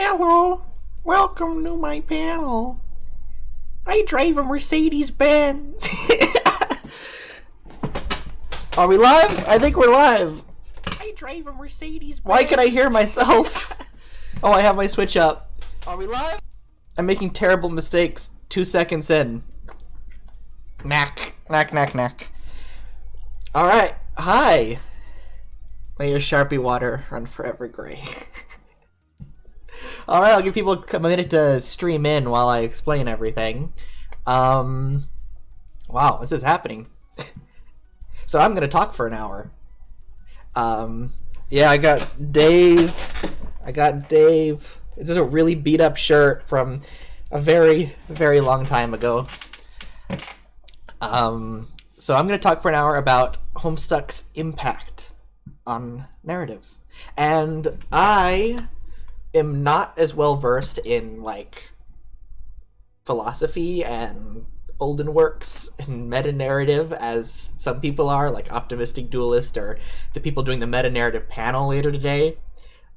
Hello, welcome to my panel. I drive a Mercedes-Benz. Are we live? I think we're live. I drive a Mercedes-Benz. Why can I hear myself? Oh, I have my switch up. Are we live? I'm making terrible mistakes 2 seconds in. Knack. Alright, hi. May your Sharpie water run forever gray. Alright, I'll give people a minute to stream in while I explain everything. Wow, this is happening. So I'm gonna talk for an hour. Yeah, I got Dave. This is a really beat up shirt from a very, very long time ago. So I'm gonna talk for an hour about Homestuck's impact on narrative. And I am not as well versed in like philosophy and olden works and meta narrative as some people are, like Optimistic Duelist or the people doing the meta narrative panel later today.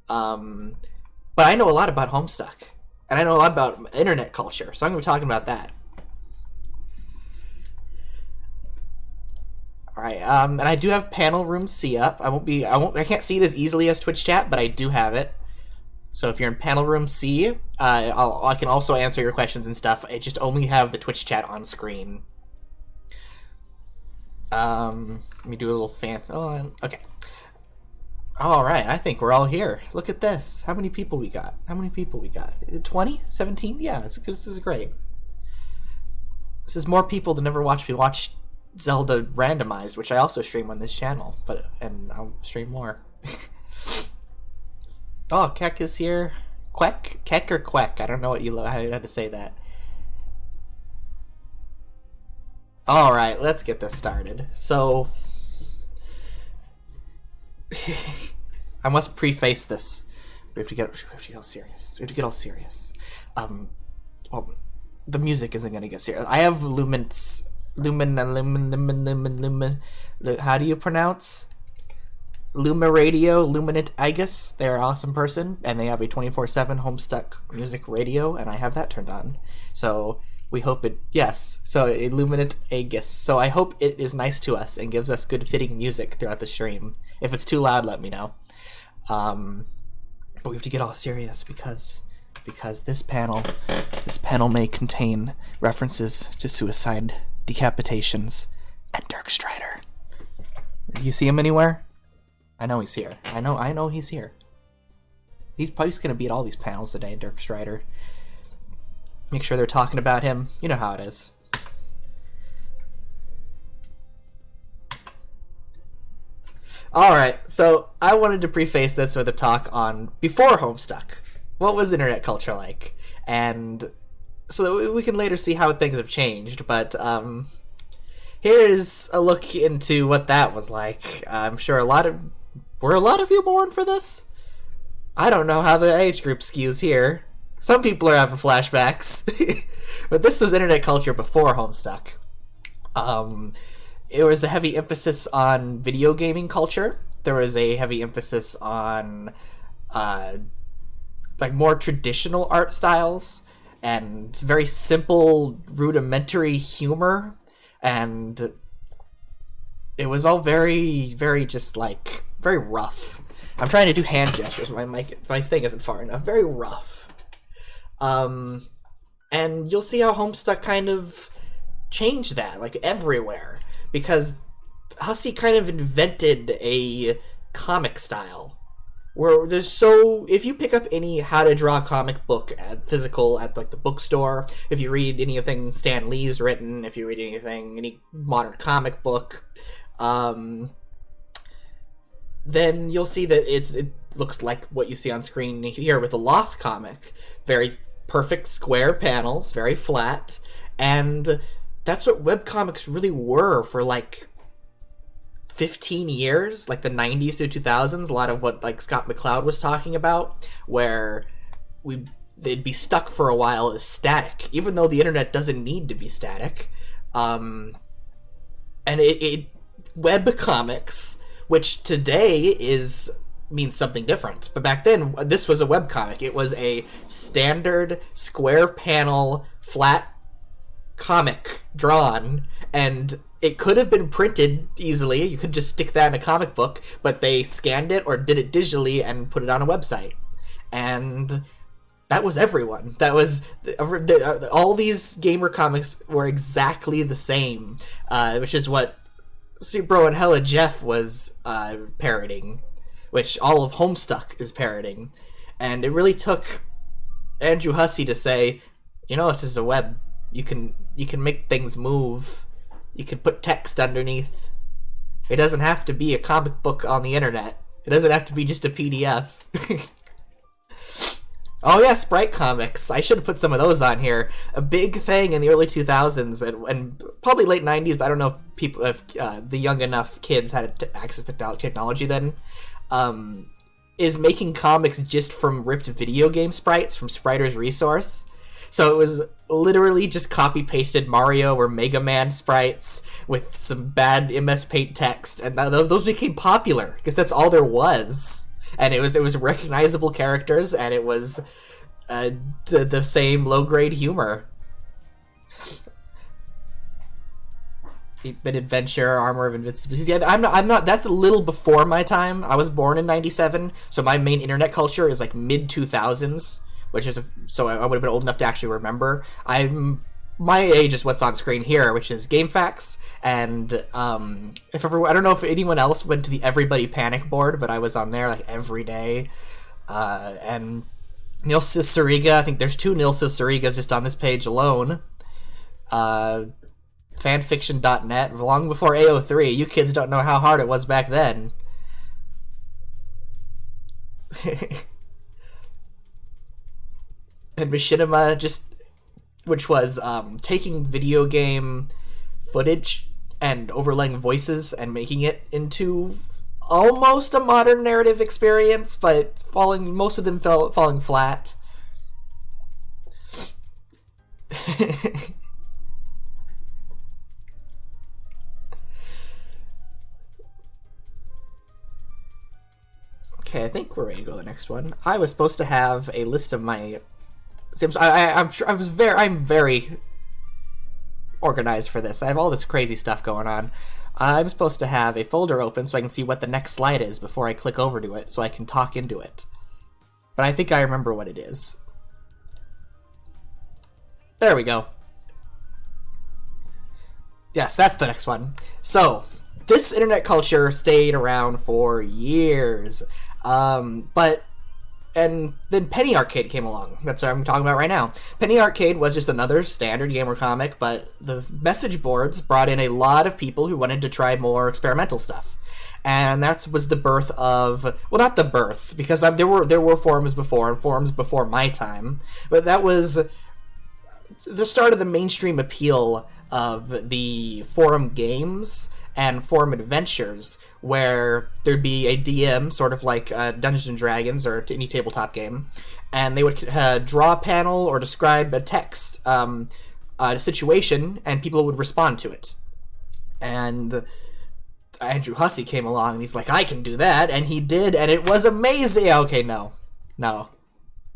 But I know a lot about Homestuck, and I know a lot about internet culture, so I'm gonna be talking about that. All right, and I do have panel room C up. I can't see it as easily as Twitch chat, but I do have it. So if you're in panel room C, I can also answer your questions and stuff. I just only have the Twitch chat on screen. Let me do a little fancy. Oh, okay. All right, I think we're all here. Look at this. How many people we got? 20? 17? Yeah, this is great. This is more people than ever watched me watch Zelda Randomized, which I also stream on this channel, and I'll stream more. Oh, Keck is here. Keck or Queck? I don't know how to say that. Alright, let's get this started. So, I must preface this. We have to get all serious. Well, the music isn't gonna get serious. I have Lumen. How do you pronounce? Luma Radio, Luminate Agus. They're an awesome person, and they have a 24/7 Homestuck music radio, and I have that turned on. So we hope so Illuminate Agus. So I hope it is nice to us and gives us good fitting music throughout the stream. If it's too loud, let me know. But we have to get all serious because this panel may contain references to suicide, decapitations, and Dirk Strider. You see him anywhere? I know he's here. I know he's here. He's probably gonna be at all these panels today, Dirk Strider. Make sure they're talking about him. You know how it is. Alright, so I wanted to preface this with a talk on before Homestuck. What was internet culture like? And so that we can later see how things have changed, but here's a look into what that was like. I'm sure were a lot of you born for this? I don't know how the age group skews here. Some people are having flashbacks. But this was internet culture before Homestuck. It was a heavy emphasis on video gaming culture. There was a heavy emphasis on like more traditional art styles and very simple, rudimentary humor. And it was all very, very just like very rough. I'm trying to do hand gestures. My thing isn't far enough. Very rough. And you'll see how Homestuck kind of changed that, like everywhere, because Hussey kind of invented a comic style where if you pick up any how to draw comic book physical at like the bookstore, if you read anything Stan Lee's written, if you read any modern comic book, then you'll see that it looks like what you see on screen here with the Lost comic. Very perfect square panels, very flat, and that's what webcomics really were for like 15 years, like the 90s through 2000s. A lot of what like Scott McCloud was talking about, where they'd be stuck for a while as static, even though the internet doesn't need to be static. And web comics, which today is means something different. But back then, this was a webcomic. It was a standard square panel flat comic drawn, and it could have been printed easily. You could just stick that in a comic book, but they scanned it or did it digitally and put it on a website. And that was everyone. That was all these gamer comics were exactly the same, which is what Supro and Hella Jeff was parroting, which all of Homestuck is parroting. And it really took Andrew Hussey to say, this is a web. You can make things move. You can put text underneath. It doesn't have to be a comic book on the internet. It doesn't have to be just a PDF. Oh yeah, Sprite comics. I should have put some of those on here. A big thing in the early 2000s and probably late 90s, but I don't know if the young enough kids had access to technology then, is making comics just from ripped video game sprites from Spriter's Resource. So it was literally just copy-pasted Mario or Mega Man sprites with some bad MS Paint text, and those became popular because that's all there was. And it was recognizable characters, and it was the same low-grade humor. 8-bit Adventure, Armor of Invincibility. Yeah, I'm not. That's a little before my time. I was born in '97, so my main internet culture is like mid 2000s, which is so I would have been old enough to actually remember. My age is what's on screen here, which is GameFAQs, and I don't know if anyone else went to the Everybody Panic board, but I was on there like every day. And Neil Ciceriga, I think there's 2 Neil Cicerigas just on this page alone. Fanfiction.net, long before AO3. You kids don't know how hard it was back then. And Machinima which was taking video game footage and overlaying voices and making it into almost a modern narrative experience, but most of them falling flat. Okay, I think we're ready to go to the next one. I was supposed to have a list of my... I'm very organized for this. I have all this crazy stuff going on. I'm supposed to have a folder open so I can see what the next slide is before I click over to it, so I can talk into it. But I think I remember what it is. There we go. Yes, that's the next one. So, this internet culture stayed around for years. And then Penny Arcade came along. That's what I'm talking about right now. Penny Arcade was just another standard gamer comic, but the message boards brought in a lot of people who wanted to try more experimental stuff. And that was the birth of... Well, not the birth, because there were forums before, and forums before my time. But that was the start of the mainstream appeal of the forum games and forum adventures, where there'd be a DM, sort of like Dungeons & Dragons or any tabletop game, and they would draw a panel or describe a text, a situation, and people would respond to it. And Andrew Hussey came along, and he's like, I can do that, and he did, and it was amazing! Okay, no.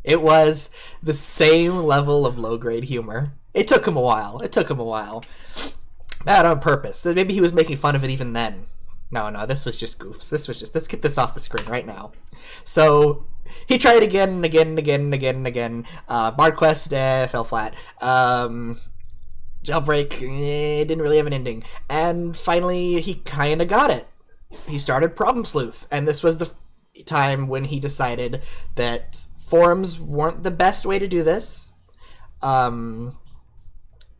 It was the same level of low-grade humor. It took him a while. Not on purpose. Maybe he was making fun of it even then. No, this was just goofs. Let's get this off the screen right now. So, he tried again and again and again and again and again. MarQuest, fell flat. Jailbreak, didn't really have an ending. And finally, he kinda got it. He started Problem Sleuth, and this was the time when he decided that forums weren't the best way to do this.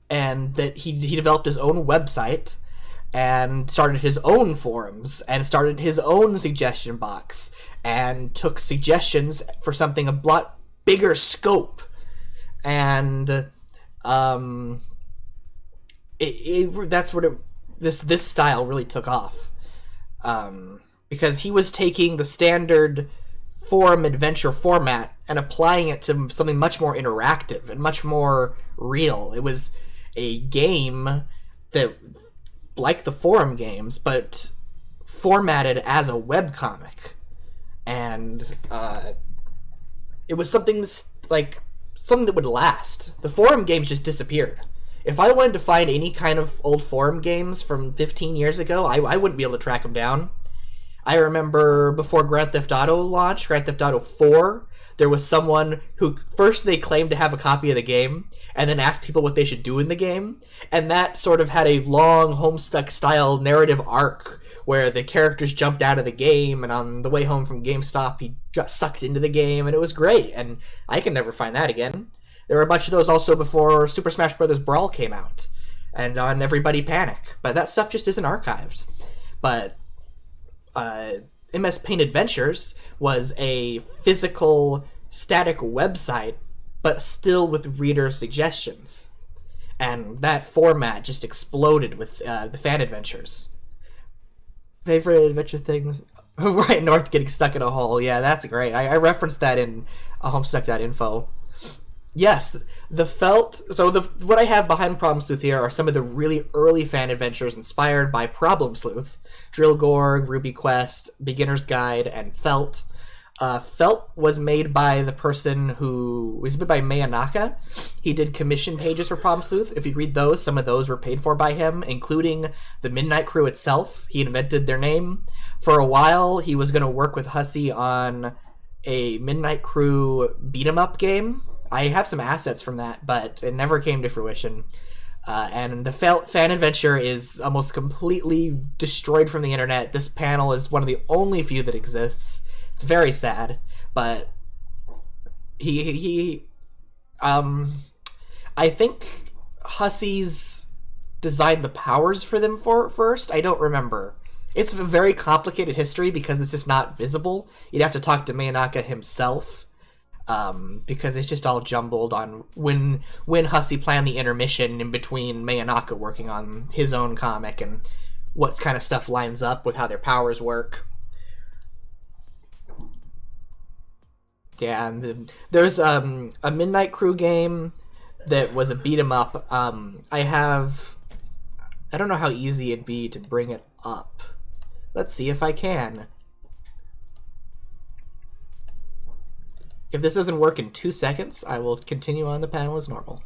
And that he developed his own website and started his own forums and started his own suggestion box and took suggestions for something a lot bigger scope. And that's what this style really took off, because he was taking the standard forum adventure format and applying it to something much more interactive and much more real. It was a game that, like the forum games, but formatted as a webcomic. and it was something that's like something that would last. The forum games just disappeared. If I wanted to find any kind of old forum games from 15 years ago, I wouldn't be able to track them down. I remember before Grand Theft Auto launched, Grand Theft Auto 4, there was someone who first they claimed to have a copy of the game and then asked people what they should do in the game. And that sort of had a long Homestuck style narrative arc where the characters jumped out of the game, and on the way home from GameStop, he got sucked into the game, and it was great. And I can never find that again. There were a bunch of those also before Super Smash Bros. Brawl came out, and on Everybody Panic. But that stuff just isn't archived. But MS Paint Adventures was a physical, static website, but still with reader suggestions. And that format just exploded with the fan adventures. Favorite adventure things? Right North getting stuck in a hole. Yeah, that's great. I referenced that in Homestuck.info. Yes, the felt. So what I have behind Problem Sleuth here are some of the really early fan adventures inspired by Problem Sleuth, Drillgorg, Ruby Quest, Beginner's Guide, and Felt. Felt was made by the person who was made by Mayanaka. He did commission pages for Problem Sleuth. If you read those, some of those were paid for by him, including the Midnight Crew itself. He invented their name. For a while, he was going to work with Hussey on a Midnight Crew beat-em-up game. I have some assets from that, but it never came to fruition. And the fan adventure is almost completely destroyed from the internet. This panel is one of the only few that exists. It's very sad, but I think Hussey's designed the powers for them first. I don't remember. It's a very complicated history because it's just not visible. You'd have to talk to Mayanaka himself, because it's just all jumbled on when Hussey planned the intermission in between Mayanaka working on his own comic and what kind of stuff lines up with how their powers work. Yeah, and there's a Midnight Crew game that was a beat 'em up. I don't know how easy it'd be to bring it up. Let's see if I can. If this doesn't work in 2 seconds, I will continue on the panel as normal.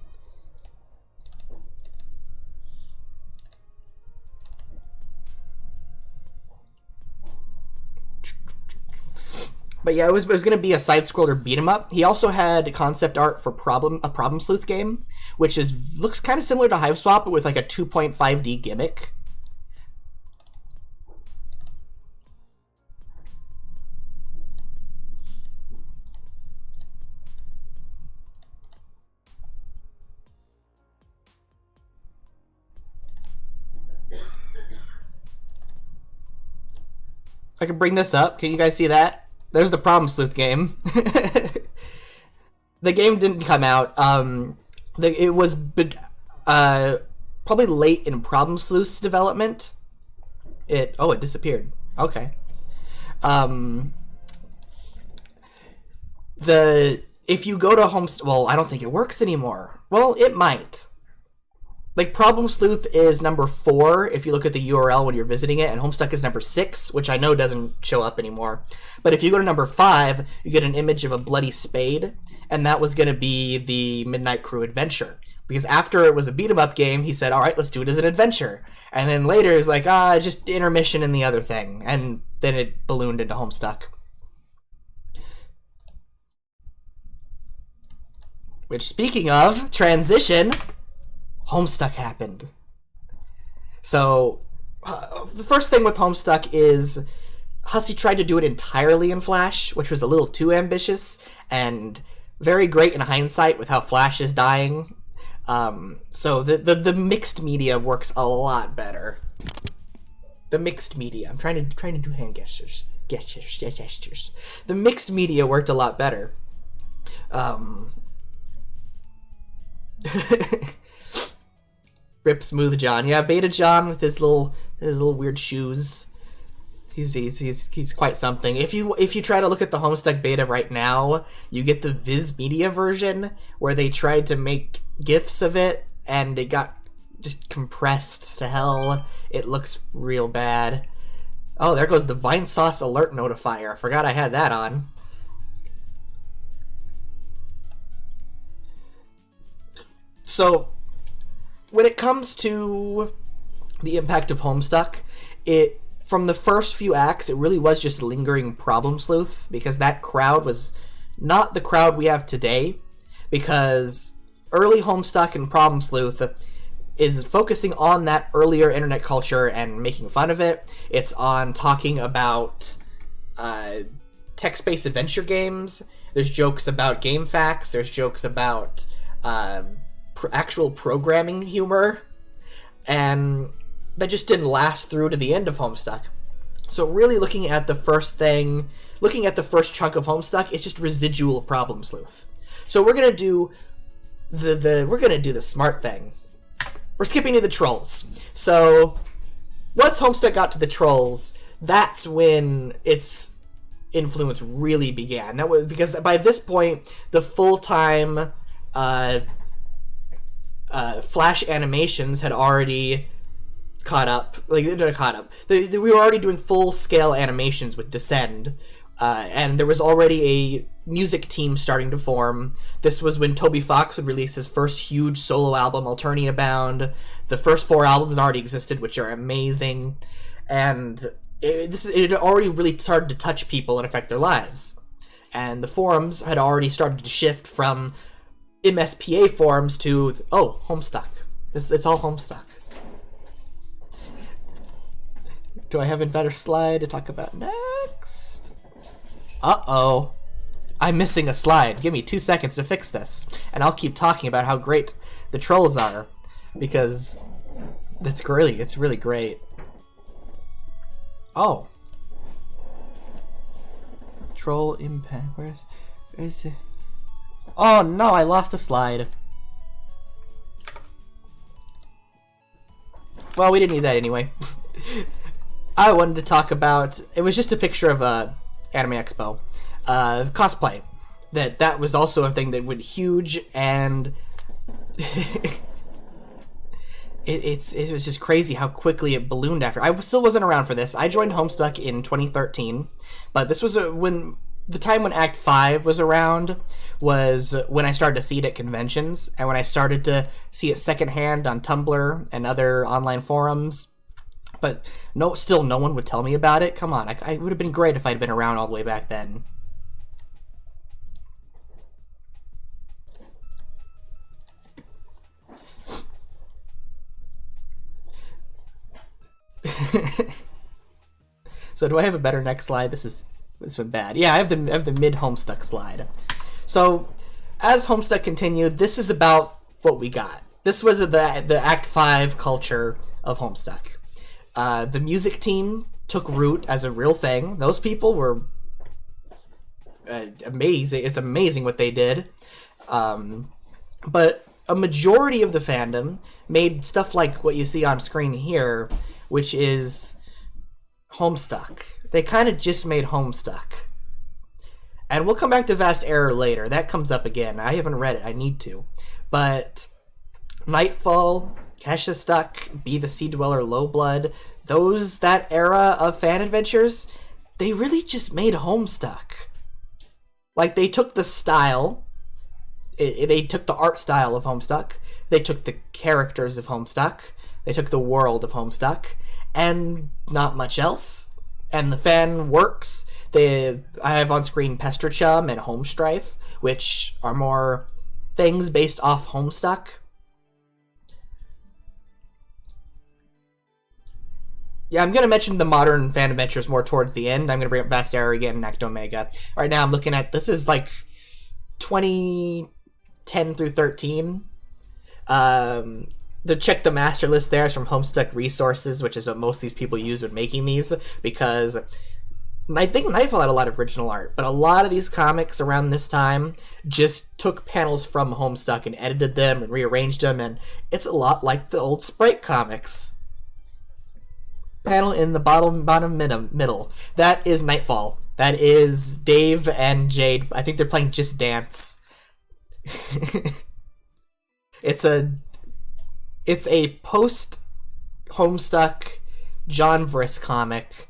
But yeah, it was going to be a side-scroller beat-em-up. He also had concept art for a Problem Sleuth game, which looks kind of similar to Hive Swap, but with like a 2.5D gimmick. I can bring this up. Can you guys see that? There's the Problem Sleuth game. The game didn't come out. It was probably late in Problem Sleuth's development. It disappeared. Okay. If you go to Homestuck, well, I don't think it works anymore. Well, it might. Like, Problem Sleuth is number 4 if you look at the URL when you're visiting it, and Homestuck is number 6, which I know doesn't show up anymore. But if you go to number 5, you get an image of a bloody spade, and that was going to be the Midnight Crew adventure. Because after it was a beat-em-up game, he said, alright, let's do it as an adventure. And then later, he's like, just intermission and the other thing. And then it ballooned into Homestuck. Which, speaking of transition, Homestuck happened. So, the first thing with Homestuck is Hussey tried to do it entirely in Flash, which was a little too ambitious, and very great in hindsight with how Flash is dying. So the mixed media works a lot better. The mixed media. I'm trying to do hand gestures. Gestures. The mixed media worked a lot better. Rip Smooth John. Yeah, Beta John with his little weird shoes. He's quite something. If you try to look at the Homestuck beta right now, you get the Viz Media version where they tried to make GIFs of it and it got just compressed to hell. It looks real bad. Oh, there goes the Vine Sauce alert notifier. I forgot I had that on. So, when it comes to the impact of Homestuck, from the first few acts, it really was just lingering problem sleuth, because that crowd was not the crowd we have today, because early Homestuck and problem sleuth is focusing on that earlier internet culture and making fun of it. It's on talking about text-based adventure games. There's jokes about game facts. There's jokes about actual programming humor. And that just didn't last through to the end of Homestuck. So really looking at the first chunk of Homestuck, it's just residual problem sleuth. So we're gonna do the smart thing. We're skipping to the trolls. So once Homestuck got to the trolls, that's when its influence really began. That was because by this point, the full-time Flash animations had already caught up. We were already doing full-scale animations with Descend, and there was already a music team starting to form. This was when Toby Fox would release his first huge solo album, Alternia Bound. The first 4 albums already existed, which are amazing, and it had already really started to touch people and affect their lives. And the forums had already started to shift from MSPA forums to, Homestuck. It's all Homestuck. Do I have a better slide to talk about next? Uh-oh. I'm missing a slide. Give me 2 seconds to fix this. And I'll keep talking about how great the trolls are. Because it's really great. Oh. Troll impact. Where is it? Oh no, I lost a slide. Well, we didn't need that anyway. I wanted to talk about, it was just a picture of Anime Expo. Cosplay. That was also a thing that went huge, and it was just crazy how quickly it ballooned after. I still wasn't around for this. I joined Homestuck in 2013, but this was when the time when Act 5 was around was when I started to see it at conventions, and when I started to see it secondhand on Tumblr and other online forums. But still no one would tell me about it. Come on, I would have been great if I'd been around all the way back then. So do I have a better next slide? This went bad. Yeah, I have the mid Homestuck slide. So as Homestuck continued, this is about what we got. This was the Act 5 culture of Homestuck. The music team took root as a real thing. Those people were amazing. It's amazing what they did. But a majority of the fandom made stuff like what you see on screen here, which is Homestuck. They kind of just made Homestuck. And we'll come back to Vast Error later. That comes up again. I haven't read it. I need to. But Nightfall, Kesha Stuck, Be the Sea Dweller, Low Blood, that era of fan adventures, they really just made Homestuck. Like, they took the style, they took the art style of Homestuck, they took the characters of Homestuck, they took the world of Homestuck, and not much else. And the fan works. I have on screen Pester Chum and Homestrife, which are more things based off Homestuck. Yeah, I'm going to mention the modern fan adventures more towards the end. I'm going to bring up Vast Error again and Act Omega. Right now I'm looking at, this is like 2010 through 13. Check the master list there is from Homestuck Resources, which is what most of these people use when making these, because I think Nightfall had a lot of original art, but a lot of these comics around this time just took panels from Homestuck and edited them and rearranged them, and it's a lot like the old Sprite comics. Panel in the bottom middle. That is Nightfall. That is Dave and Jade. I think they're playing Just Dance. It's a post-Homestuck John Vriss comic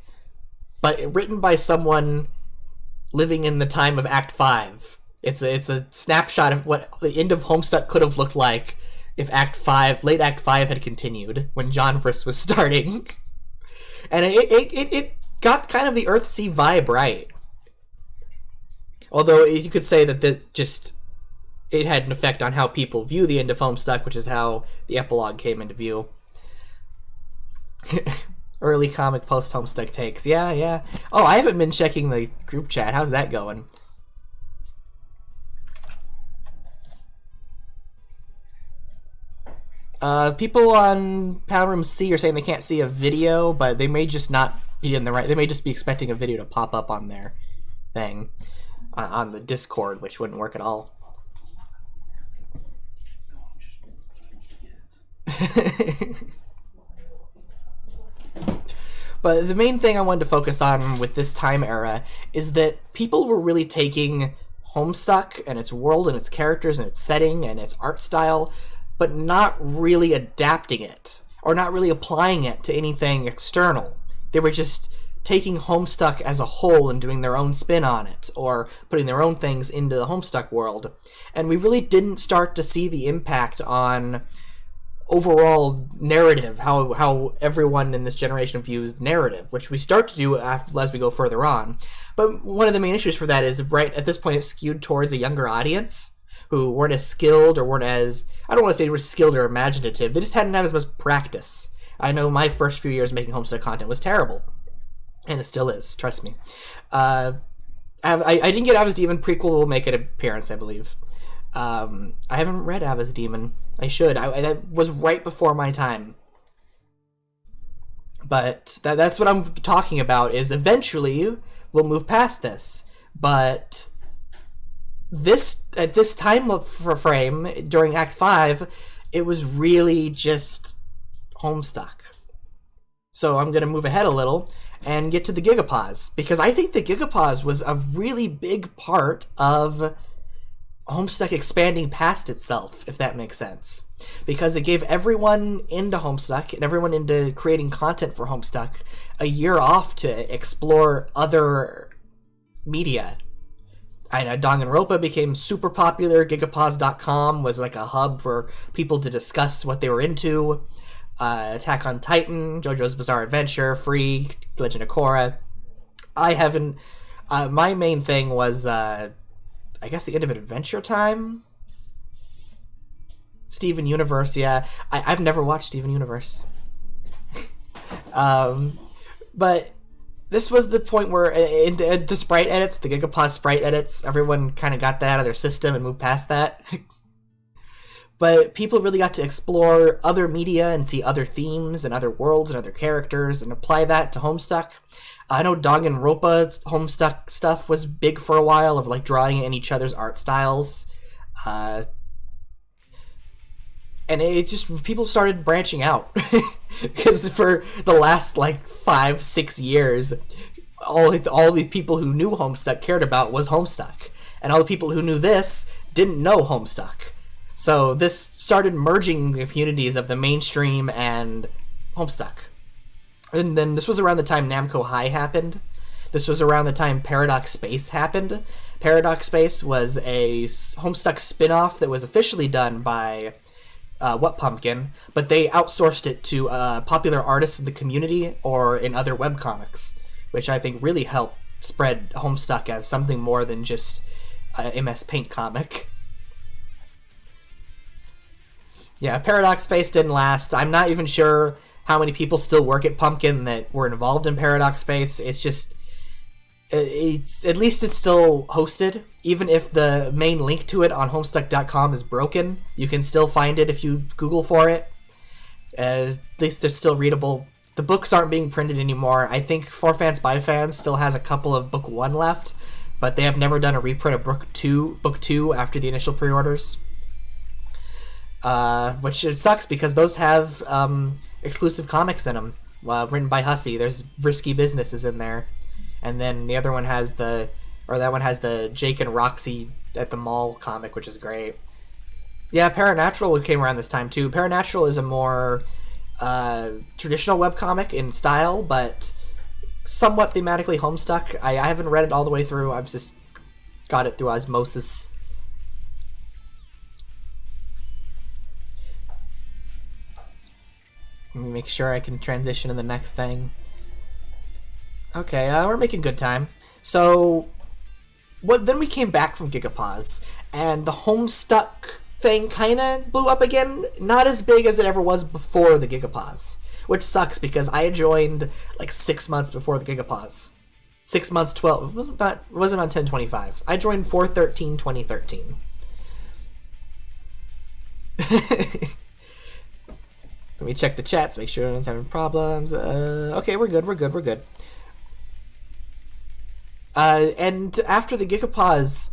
but written by someone living in the time of Act 5. It's a snapshot of what the end of Homestuck could have looked like if late Act 5 had continued when Johnverse was starting. And it got kind of the Earthsea vibe right. Although you could say that it had an effect on how people view the end of Homestuck, which is how the epilogue came into view. Early comic post-Homestuck takes. Yeah. Oh, I haven't been checking the group chat. How's that going? People on Pound Room C are saying they can't see a video, but they may just not be in the right... They may just be expecting a video to pop up on their thing. On the Discord, which wouldn't work at all. But the main thing I wanted to focus on with this time era is that people were really taking Homestuck and its world and its characters and its setting and its art style, but not really adapting it, or not really applying it to anything external. They were just taking Homestuck as a whole and doing their own spin on it, or putting their own things into the Homestuck world. And we really didn't start to see the impact on overall narrative, how everyone in this generation views narrative, which we start to do as we go further on. But one of the main issues for that is, right at this point, it's skewed towards a younger audience who weren't as skilled or weren't as, I don't want to say they were skilled or imaginative, they just hadn't had as much practice. I know my first few years making Homestuck content was terrible. And it still is, trust me. I didn't get Ava's Demon. Prequel will make an appearance, I believe. I haven't read Ava's Demon. I should. That was right before my time. But that's what I'm talking about, is eventually we'll move past this. But at this time frame, during Act 5, it was really just Homestuck. So I'm going to move ahead a little and get to the Gigapause, because I think the Gigapause was a really big part of Homestuck expanding past itself, if that makes sense. Because it gave everyone into Homestuck and everyone into creating content for Homestuck a year off to explore other media. I know Danganronpa became super popular. Gigapause.com was like a hub for people to discuss what they were into. Attack on Titan, JoJo's Bizarre Adventure, Free, Legend of Korra. I haven't... my main thing was, I guess the end of Adventure Time? Steven Universe, yeah. I've never watched Steven Universe. But this was the point where in the sprite edits, the Gigapause sprite edits, everyone kind of got that out of their system and moved past that. But people really got to explore other media and see other themes and other worlds and other characters and apply that to Homestuck. I know Danganronpa Homestuck stuff was big for a while, of like drawing in each other's art styles. And it just, people started branching out. Because for the last like 5-6 years, all the people who knew Homestuck cared about was Homestuck. And all the people who knew this didn't know Homestuck. So this started merging the communities of the mainstream and Homestuck. And then this was around the time Namco High happened. This was around the time Paradox Space happened. Paradox Space was a Homestuck spin-off that was officially done by What Pumpkin, but they outsourced it to popular artists in the community or in other webcomics, which I think really helped spread Homestuck as something more than just a MS Paint comic. Yeah, Paradox Space didn't last. I'm not even sure how many people still work at Pumpkin that were involved in Paradox Space. It's just... it's at least it's still hosted. Even if the main link to it on Homestuck.com is broken, you can still find it if you Google for it. At least they're still readable. The books aren't being printed anymore. I think For Fans By Fans still has a couple of Book 1 left, but they have never done a reprint of Book 2 after the initial pre-orders. Which it sucks because those have exclusive comics in them, written by Hussey. There's Risky Businesses in there, and then the other one has that one has the Jake and Roxy at the Mall comic, which is great. Yeah, Paranatural came around this time too. Paranatural is a more traditional webcomic in style, but somewhat thematically Homestuck. I haven't read it all the way through. I've just got it through osmosis. Let me make sure I can transition to the next thing. Okay, we're making good time. So, then we came back from Gigapause, and the Homestuck thing kind of blew up again. Not as big as it ever was before the Gigapause, which sucks because I joined like 6 months before the Gigapause. 6 months, 12, it wasn't on 10/25. I joined 4/13/2013. Let me check the chats, make sure no one's having problems. Okay, we're good. And after the Gigapause,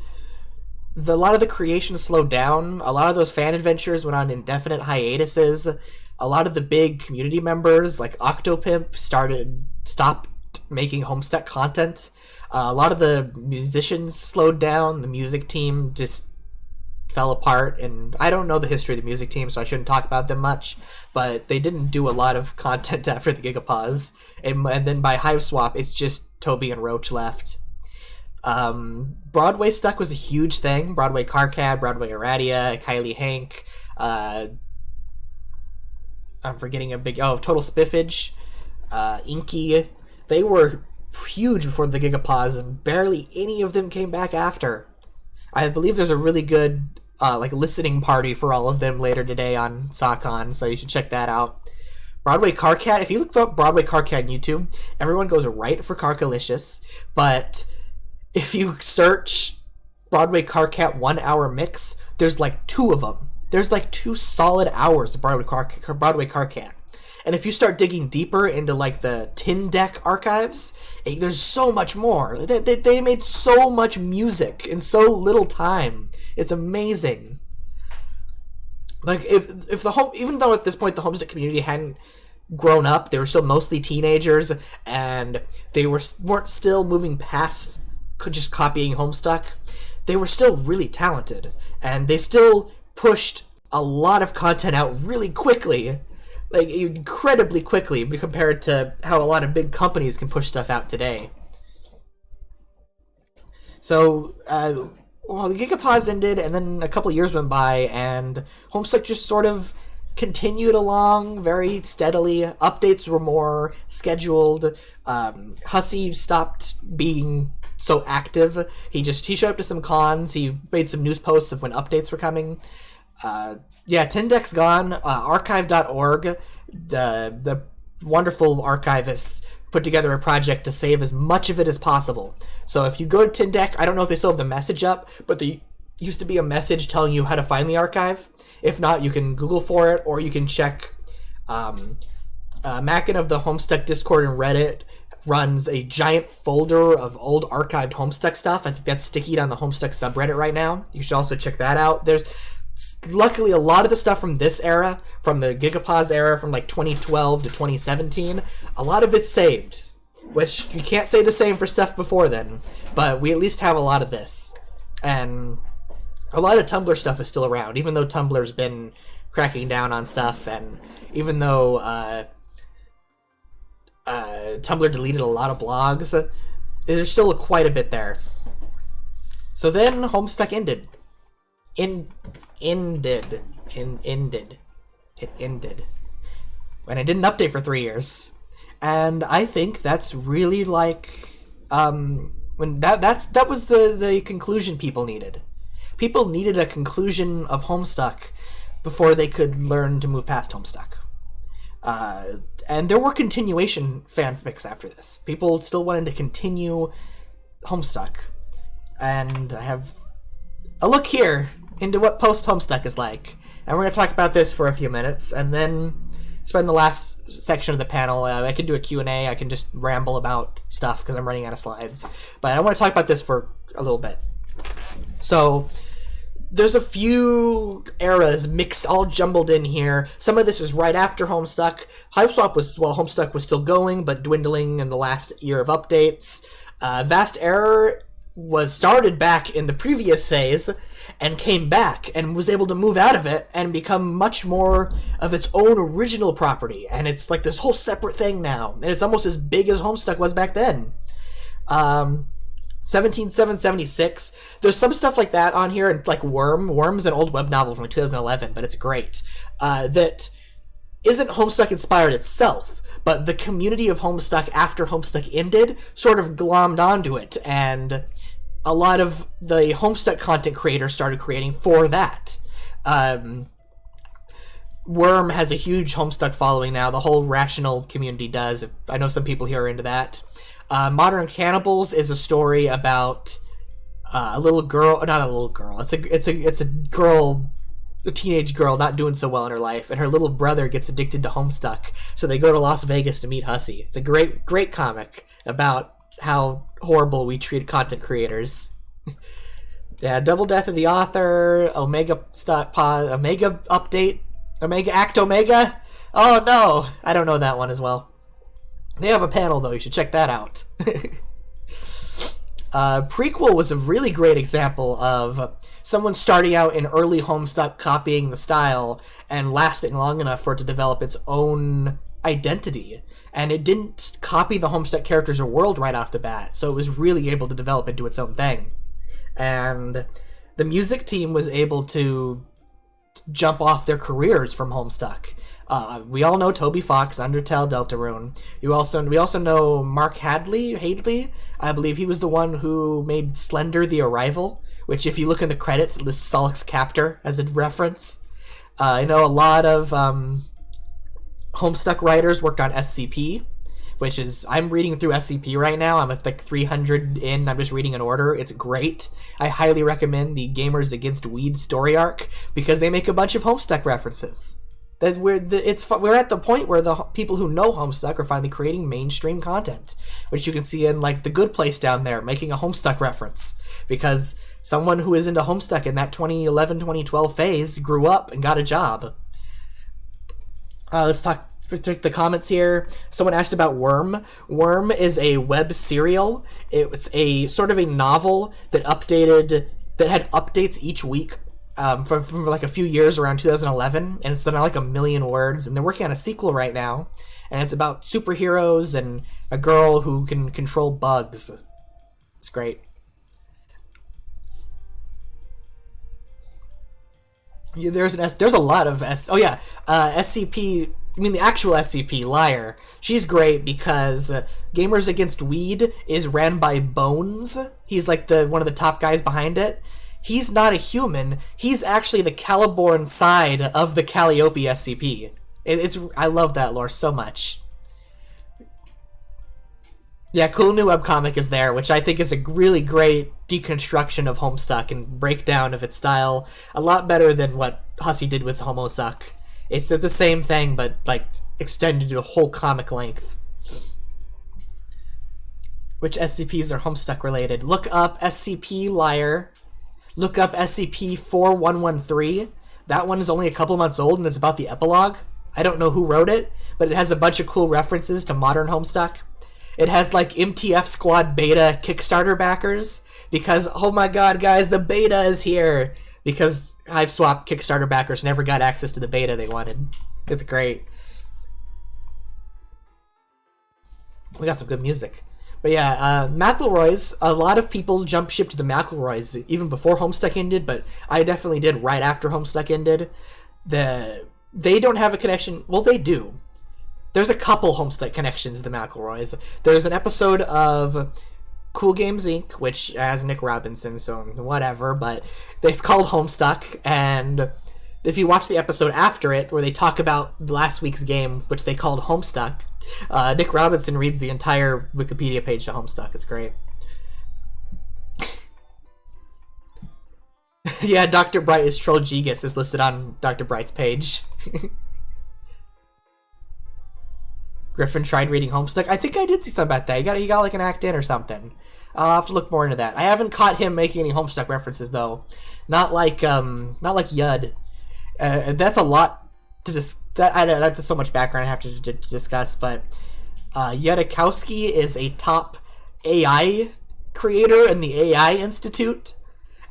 a lot of the creation slowed down. A lot of those fan adventures went on indefinite hiatuses. A lot of the big community members, like Octopimp, stopped making Homestuck content. A lot of the musicians slowed down. The music team just fell apart, and I don't know the history of the music team, so I shouldn't talk about them much, but they didn't do a lot of content after the Gigapause, and then by Hive Swap, it's just Toby and Roach left. Broadway Stuck was a huge thing. Broadway Carcad, Broadway Eradia, Kylie Hank, I'm forgetting a big... Total Spiffage, Inky. They were huge before the Gigapause, and barely any of them came back after. I believe there's a really good listening party for all of them later today on Sakon, so you should check that out. Broadway Carcat, if you look up Broadway Carcat on YouTube, everyone goes right for Carcalicious, but if you search Broadway Carcat 1 hour mix, there's like 2 of them. There's like 2 solid hours of Broadway Carcat. And if you start digging deeper into like the Tin Deck archives, there's so much more. They made so much music in so little time. It's amazing. Like if even though at this point the Homestuck community hadn't grown up, they were still mostly teenagers, and they weren't still moving past just copying Homestuck. They were still really talented, and they still pushed a lot of content out really quickly. Like, incredibly quickly compared to how a lot of big companies can push stuff out today. So, the Gigapause ended, and then a couple years went by, and Homestuck just sort of continued along very steadily. Updates were more scheduled. Hussey stopped being so active. He showed up to some cons. He made some news posts of when updates were coming. Tin Deck's gone. Archive.org, the wonderful archivists, put together a project to save as much of it as possible. So if you go to Tin Deck, I don't know if they still have the message up, but there used to be a message telling you how to find the archive. If not, you can Google for it, or you can check. Mackin of the Homestuck Discord and Reddit runs a giant folder of old archived Homestuck stuff. I think that's stickied on the Homestuck subreddit right now. You should also check that out. There's luckily a lot of the stuff from this era, from the Gigapause era, from like 2012 to 2017, a lot of it's saved, which you can't say the same for stuff before then, but we at least have a lot of this. And a lot of Tumblr stuff is still around, even though Tumblr's been cracking down on stuff, and even though Tumblr deleted a lot of blogs, there's still quite a bit there. So then Homestuck ended. It ended. When I didn't update for 3 years. And I think that's really like when that was the conclusion people needed. People needed a conclusion of Homestuck before they could learn to move past Homestuck. And there were continuation fanfics after this. People still wanted to continue Homestuck. And I have a look here into what Post-Homestuck is like. And we're going to talk about this for a few minutes, and then spend the last section of the panel. I can do a Q&A, I can just ramble about stuff because I'm running out of slides. But I want to talk about this for a little bit. So, there's a few eras mixed, all jumbled in here. Some of this was right after Homestuck. Homestuck was still going, but dwindling in the last year of updates. Vast Error was started back in the previous phase, and came back and was able to move out of it and become much more of its own original property. And it's like this whole separate thing now. And it's almost as big as Homestuck was back then. 17776. There's some stuff like that on here, and like Worm's an old web novel from 2011, but it's great. That isn't Homestuck inspired itself, but the community of Homestuck after Homestuck ended sort of glommed onto it, and a lot of the Homestuck content creators started creating for that. Worm has a huge Homestuck following now. The whole Rational community does. I know some people here are into that. Modern Cannibals is a story about a little girl, not a little girl. It's a girl, a teenage girl not doing so well in her life, and her little brother gets addicted to Homestuck, so they go to Las Vegas to meet Hussey. It's a great comic about how horrible we treat content creators. Yeah, Double Death of the Author, Omega Update, Omega Act Omega. Oh no, I don't know that one as well. They have a panel though, you should check that out. Prequel was a really great example of someone starting out in early Homestuck, copying the style, and lasting long enough for it to develop its own identity. And it didn't copy the Homestuck characters or world right off the bat, so it was really able to develop into its own thing. And the music team was able to jump off their careers from Homestuck. We all know Toby Fox, Undertale, Deltarune. We also know Mark Hadley. I believe he was the one who made Slender the Arrival, which if you look in the credits lists Solix Captor as a reference. I know a lot of Homestuck writers worked on SCP, which is, I'm reading through SCP right now. I'm at like 300 in. I'm just reading in order. It's great. I highly recommend the Gamers Against Weed story arc because they make a bunch of Homestuck references. That we're at the point where the people who know Homestuck are finally creating mainstream content, which you can see in like The Good Place down there making a Homestuck reference because someone who is into Homestuck in that 2011-2012 phase grew up and got a job. Let's talk the comments here. Someone asked about Worm. Worm is a web serial. It's a sort of a novel that had updates each week. From like a few years around 2011, and it's now like 1 million words, and they're working on a sequel right now, and it's about superheroes and a girl who can control bugs. It's great. Yeah, there's a lot of SCP. I mean the actual SCP, Liar. She's great because Gamers Against Weed is ran by Bones. He's like one of the top guys behind it. He's not a human. He's actually the Caliborn side of the Calliope SCP. I love that lore so much. Yeah, cool new webcomic is there, which I think is a really great deconstruction of Homestuck and breakdown of its style. A lot better than what Hussey did with Homosuck. It's the same thing, but like extended to a whole comic length. Which SCPs are Homestuck related? Look up SCP Liar. Look up SCP-4113. That one is only a couple months old, and it's about the epilogue. I don't know who wrote it, but it has a bunch of cool references to modern Homestuck. It has, like, MTF Squad beta Kickstarter backers, because, oh my god, guys, the beta is here! Because Hiveswap Kickstarter backers never got access to the beta they wanted. It's great. We got some good music. But yeah, McElroy's, a lot of people jump ship to the McElroy's even before Homestuck ended, but I definitely did right after Homestuck ended. They don't have a connection. Well, they do. There's a couple Homestuck connections to the McElroy's. There's an episode of Cool Games Inc., which has Nick Robinson, so whatever, but it's called Homestuck, and if you watch the episode after it, where they talk about last week's game, which they called Homestuck, Nick Robinson reads the entire Wikipedia page to Homestuck. It's great. Yeah, Dr. Bright is Troll Gigas is listed on Dr. Bright's page. Griffin tried reading Homestuck. I think I did see something about that. He got like an act in or something. I'll have to look more into that. I haven't caught him making any Homestuck references though. Not like Yud. That's a lot to that's so much background I have to discuss, but Yudikowski is a top AI creator in the AI Institute,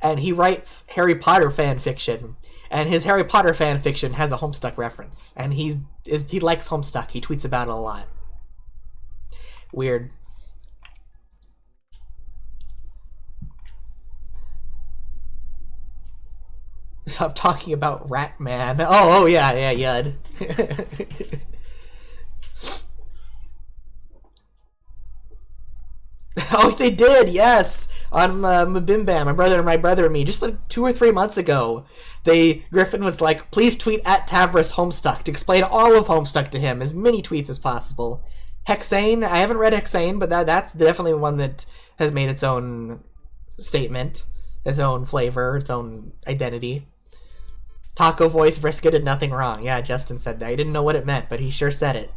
and he writes Harry Potter fan fiction. And his Harry Potter fan fiction has a Homestuck reference, and he likes Homestuck. He tweets about it a lot. Weird. Stop talking about Ratman. Oh yeah, Yud. Oh, they did, yes! On Mabimbam, my brother and me, just like 2 or 3 months ago. Griffin was like, please tweet at Tavris Homestuck to explain all of Homestuck to him, as many tweets as possible. Hexane, I haven't read Hexane, but that's definitely one that has made its own statement, its own flavor, its own identity. Taco voice, Vriska did nothing wrong. Yeah, Justin said that. He didn't know what it meant, but he sure said it.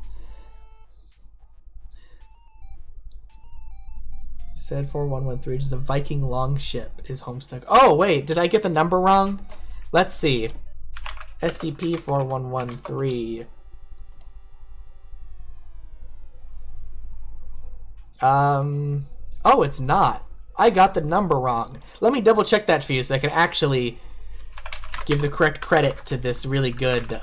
Said 4113, just a Viking longship is Homestuck. Oh, wait, did I get the number wrong? Let's see. SCP-4113. Oh, it's not. I got the number wrong. Let me double check that for you so I can actually give the correct credit to this really good,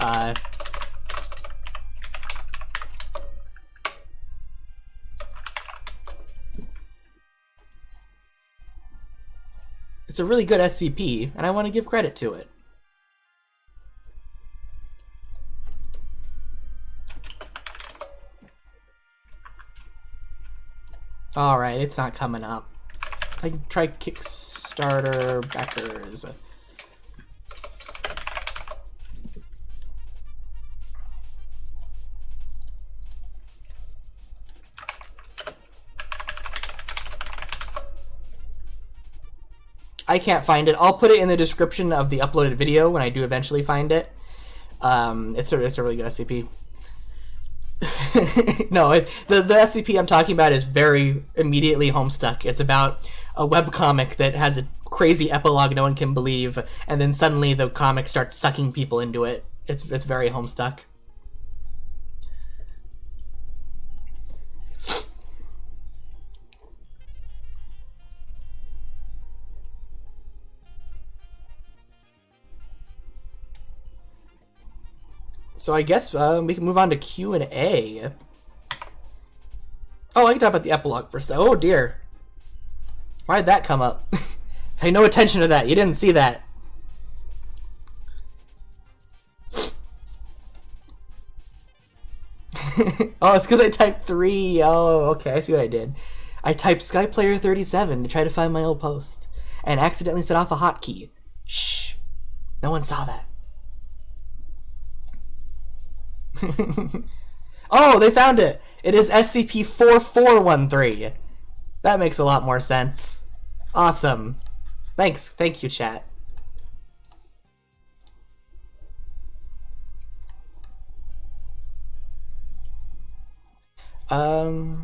It's a really good SCP, and I want to give credit to it. Alright, it's not coming up. I can try Kickstarter backers. I can't find it. I'll put it in the description of the uploaded video when I do eventually find it. It's a really good SCP. No, the SCP I'm talking about is very immediately Homestuck. It's about a webcomic that has a crazy epilogue no one can believe, and then suddenly the comic starts sucking people into it. It's very Homestuck. So I guess we can move on to Q&A. Oh, I can talk about the epilogue first. Oh dear. Why did that come up? Pay no attention to that. You didn't see that. Oh, it's because I typed 3. Oh, okay. I see what I did. I typed Skyplayer 37 to try to find my old post and accidentally set off a hotkey. Shh. No one saw that. Oh, they found it. It is SCP-4413. That makes a lot more sense. Awesome. Thanks. Thank you, chat. It's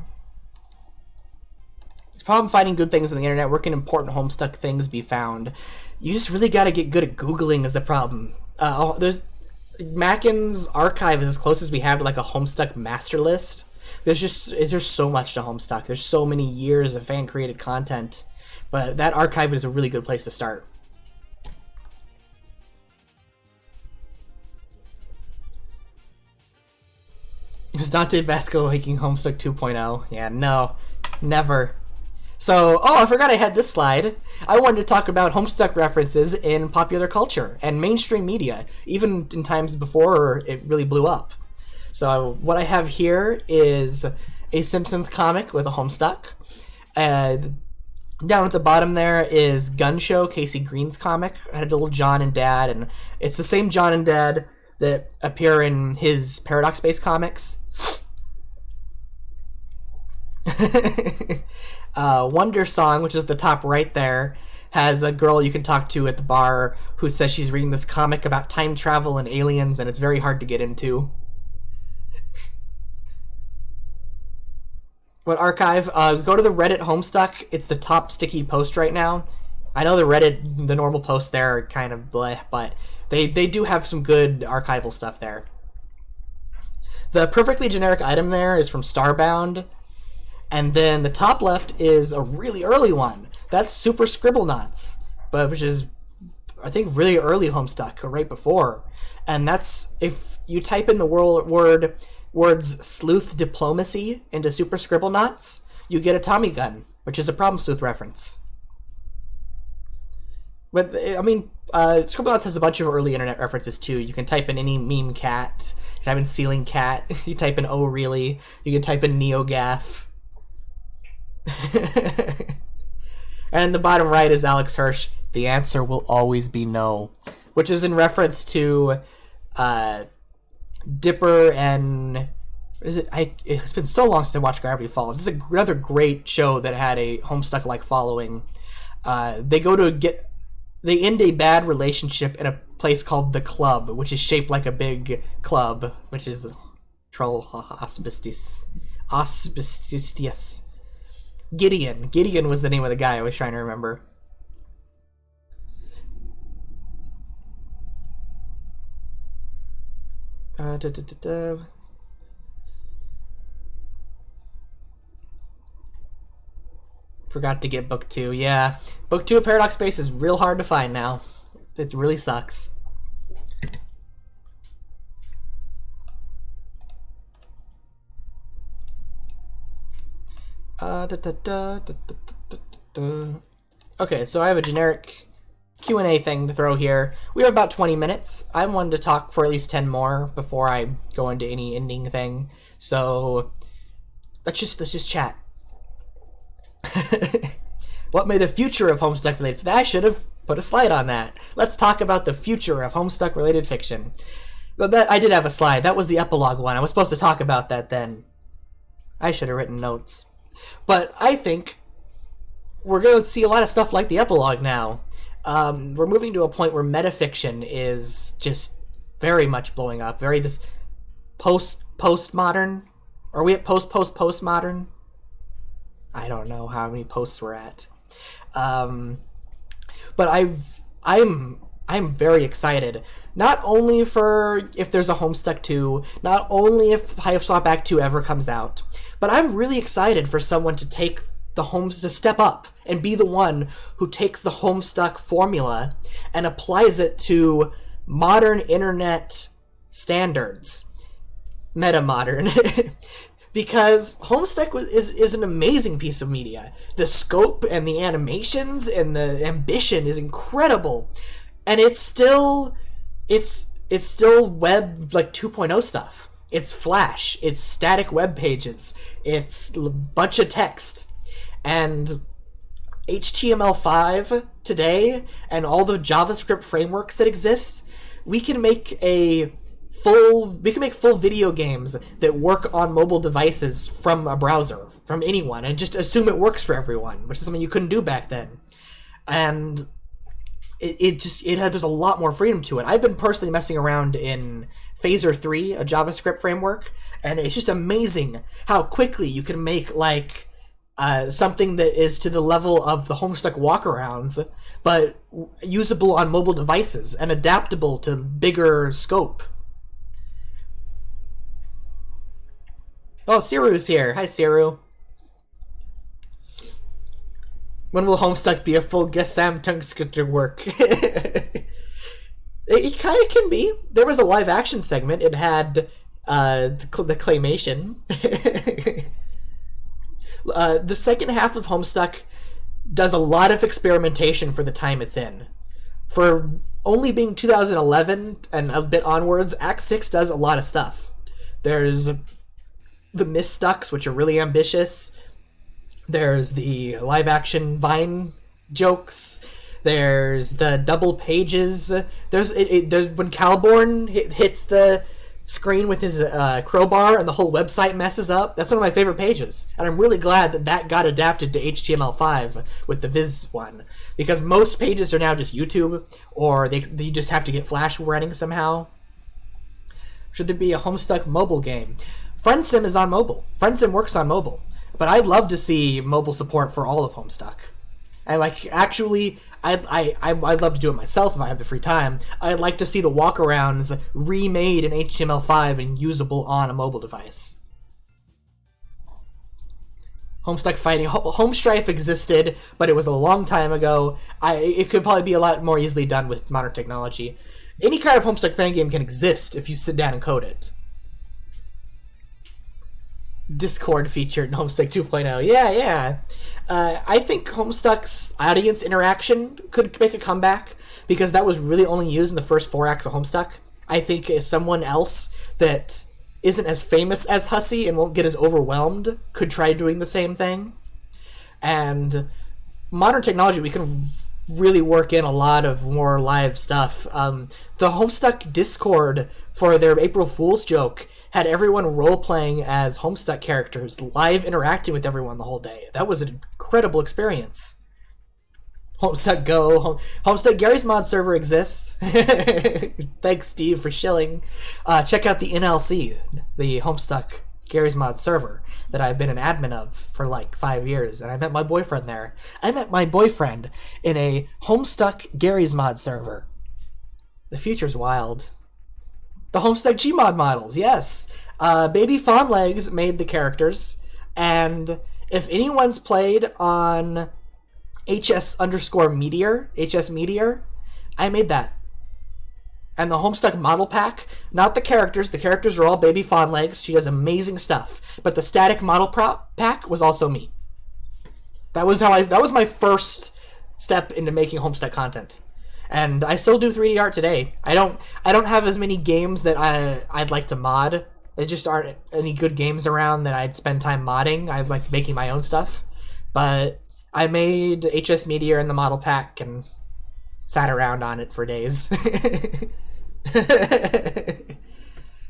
a problem finding good things on the internet. Where can important Homestuck things be found? You just really got to get good at Googling is the problem. Mackin's archive is as close as we have to like a Homestuck master list. There's so much to Homestuck. There's so many years of fan created content, but that archive is a really good place to start. Is Dante Vasco making Homestuck 2.0? Yeah, no, never. So, oh, I forgot I had this slide. I wanted to talk about Homestuck references in popular culture and mainstream media, even in times before it really blew up. So, what I have here is a Simpsons comic with a Homestuck. Down at the bottom there is Gun Show, Casey Green's comic. I had a little John and Dad, and it's the same John and Dad that appear in his Paradox-based comics. Wonder Song, which is the top right there, has a girl you can talk to at the bar who says she's reading this comic about time travel and aliens, and it's very hard to get into. What archive? Go to the Reddit Homestuck. It's the top sticky post right now. I know the normal posts there are kind of bleh, but they do have some good archival stuff there. The perfectly generic item there is from Starbound. And then the top left is a really early one. That's Super Scribblenauts. but which is, I think, really early Homestuck, or right before. And that's, if you type in the words sleuth diplomacy into Super Scribblenauts, you get a Tommy gun, which is a Problem Sleuth reference. But, I mean, Scribblenauts has a bunch of early internet references, too. You can type in any meme cat, you type in ceiling cat, you type in oh really, you can type in NeoGaf. And in the bottom right is Alex Hirsch, the answer will always be no, which is in reference to Dipper and... It's been so long since I watched Gravity Falls. This is another great show that had a Homestuck-like following. They end a bad relationship in a place called The Club, which is shaped like a big club, which is the Troll Auspicious. Gideon was the name of the guy I was trying to remember. Forgot to get book 2. Yeah, book 2 of Paradox Space is real hard to find now. It really sucks. Okay, so I have a generic Q&A thing to throw here. We have about 20 minutes. I wanted to talk for at least 10 more before I go into any ending thing. So let's just chat. What may the future of Homestuck related? I should have put a slide on that. Let's talk about the future of Homestuck related fiction. Well, that I did have a slide. That was the epilogue one. I was supposed to talk about that then. I should have written notes. But I think we're going to see a lot of stuff like the epilogue now. We're moving to a point where metafiction is just very much blowing up. Very this postmodern. Are we at postmodern? I don't know how many posts we're at. But I'm very excited. Not only for if there's a Homestuck 2, not only if Hive Swap Act 2 ever comes out, but I'm really excited for someone to take to step up and be the one who takes the Homestuck formula and applies it to modern internet standards. Meta-modern. Because Homestuck is an amazing piece of media. The scope and the animations and the ambition is incredible. And it's still web like 2.0 stuff. It's Flash, it's static web pages, it's a bunch of text. And HTML5 today and all the JavaScript frameworks that exist, we can make full video games that work on mobile devices from a browser, from anyone, and just assume it works for everyone, which is something you couldn't do back then. And there's a lot more freedom to it. I've been personally messing around in Phaser 3, a JavaScript framework, and it's just amazing how quickly you can make like something that is to the level of the Homestuck walkarounds, but usable on mobile devices and adaptable to bigger scope. Oh, Siru's here. Hi, Siru. When will Homestuck be a full Gesam Tungscriptor work? It kind of can be. There was a live action segment. It had the claymation. The second half of Homestuck does a lot of experimentation for the time it's in. For only being 2011 and a bit onwards, Act 6 does a lot of stuff. There's the Misstucks, which are really ambitious. There's the live-action Vine jokes. There's the double pages. There's when Calborn hits the screen with his crowbar and the whole website messes up. That's one of my favorite pages, and I'm really glad that got adapted to HTML5 with the Viz one, because most pages are now just YouTube, or they just have to get Flash running somehow. Should there be a Homestuck mobile game? FriendSim is on mobile. FriendSim works on mobile. But I'd love to see mobile support for all of Homestuck. And I'd love to do it myself if I have the free time. I'd like to see the walkarounds remade in HTML5 and usable on a mobile device. Homestuck fighting. Home Strife existed, but it was a long time ago. It could probably be a lot more easily done with modern technology. Any kind of Homestuck fan game can exist if you sit down and code it. Discord featured in Homestuck 2.0. Yeah. I think Homestuck's audience interaction could make a comeback, because that was really only used in the first 4 acts of Homestuck. I think as someone else that isn't as famous as Hussey and won't get as overwhelmed could try doing the same thing. And modern technology, we can really work in a lot of more live stuff. The Homestuck Discord for their April Fool's joke had everyone role-playing as Homestuck characters, live interacting with everyone the whole day. That was an incredible experience. Homestuck Go. Homestuck Gary's mod server exists. Thanks, Steve, for shilling. Check out the NLC, the Homestuck Gary's mod server that I've been an admin of for like 5 years, and I met my boyfriend there. I met my boyfriend in a Homestuck Gary's mod server. The future's wild. The Homestuck Gmod models, yes. Baby Fawnlegs made the characters, and if anyone's played on HS Meteor, I made that. And the Homestuck model pack, not the characters are all Baby Fawnlegs. She does amazing stuff. But the static model prop pack was also me. That was my first step into making Homestuck content. And I still do 3D art today. I don't have as many games that I'd like to mod. There just aren't any good games around that I'd spend time modding. I like making my own stuff. But I made HS Meteor in the model pack and sat around on it for days.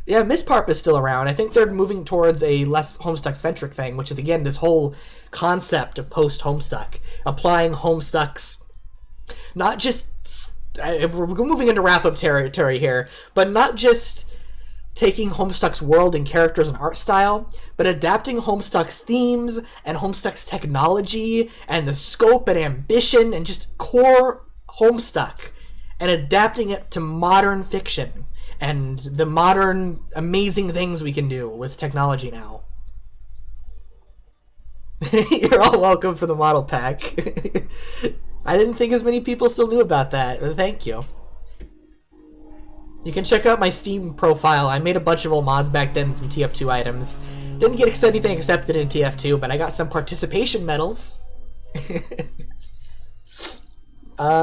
Yeah, Miss Parp is still around. I think they're moving towards a less Homestuck-centric thing, which is, again, this whole concept of post-Homestuck. Applying Homestuck's, not just, we're moving into wrap-up territory here, but not just taking Homestuck's world and characters and art style, but adapting Homestuck's themes and Homestuck's technology and the scope and ambition and just core Homestuck and adapting it to modern fiction and the modern amazing things we can do with technology now. You're all welcome for the model pack. I didn't think as many people still knew about that. Thank you. You can check out my Steam profile. I made a bunch of old mods back then, some TF2 items. Didn't get anything accepted in TF2, but I got some participation medals.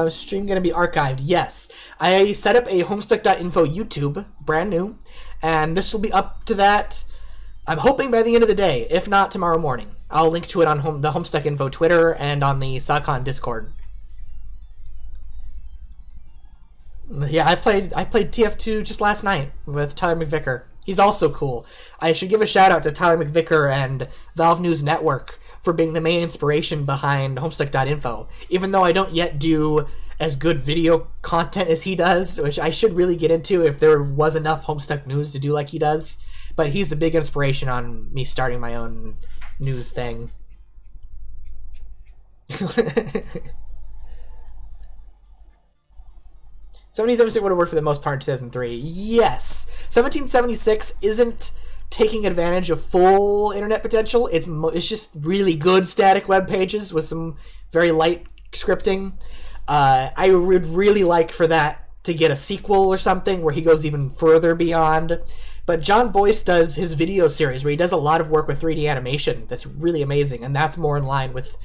Stream gonna be archived? Yes. I set up a Homestuck.info YouTube, brand new, and this will be up to that, I'm hoping by the end of the day, if not tomorrow morning. I'll link to it on the Homestuck.info Twitter and on the SOCON Discord. Yeah, I played TF2 just last night with Tyler McVicker. He's also cool. I should give a shout out to Tyler McVicker and Valve News Network for being the main inspiration behind Homestuck.info. Even though I don't yet do as good video content as he does, which I should really get into if there was enough Homestuck news to do like he does. But he's a big inspiration on me starting my own news thing. 1776 would have worked for the most part in 2003. Yes! 1776 isn't taking advantage of full internet potential. It's just really good static web pages with some very light scripting. I would really like for that to get a sequel or something where he goes even further beyond. But John Boyce does his video series where he does a lot of work with 3D animation that's really amazing, and that's more in line with